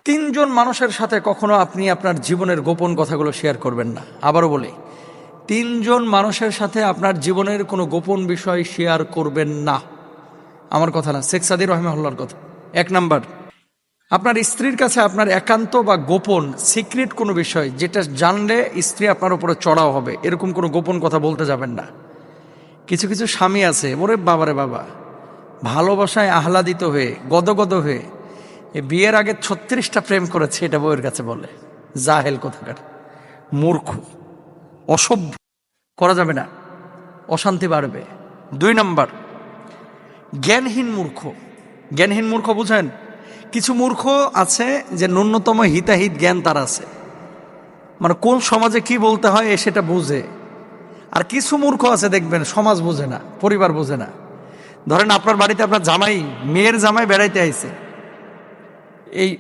তিনজন মানুষের সাথে কখনো আপনি আপনার জীবনের গোপন কথাগুলো শেয়ার করবেন না। আবারও বলি, তিনজন মানুষের সাথে আপনার জীবনের কোনো গোপন বিষয় শেয়ার করবেন না। আমার কথা না, শেখ সাদী রহমাহুল্লাহর কথা। 1 নাম্বার, আপনার স্ত্রীর কাছে আপনার একান্ত বা গোপন সিক্রেট কোনো বিষয় যেটা জানলে স্ত্রী আপনার উপরে চড়াও হবে, এরকম কোনো গোপন কথা বলতে যাবেন না। কিছু কিছু স্বামী আছে, ওরে বাবারে বাবা, ভালোবাসায় আহ্লাদিত হয়ে গদগদ হয়ে বিয়ের আগে 36টা প্রেম করেছে, এটা বউয়ের কাছে বলে। জাহেল কোথাকার, মূর্খ, অসভ্য, করা যাবে না, অশান্তি বাড়বে। 2 নাম্বার, জ্ঞানহীন মূর্খ। জ্ঞানহীন মূর্খ বুঝেন? কিছু মূর্খ আছে যে ন্যূনতম হিতাহিত জ্ঞান তার আছে, মানে কোন সমাজে কি বলতে হয় সেটা বুঝে। আর কিছু মূর্খ আছে দেখবেন সমাজ বোঝে না, পরিবার বোঝে না। ধরেন আপনার বাড়িতে আপনার জামাই, মেয়ের জামাই বেড়াইতে আইছে, এই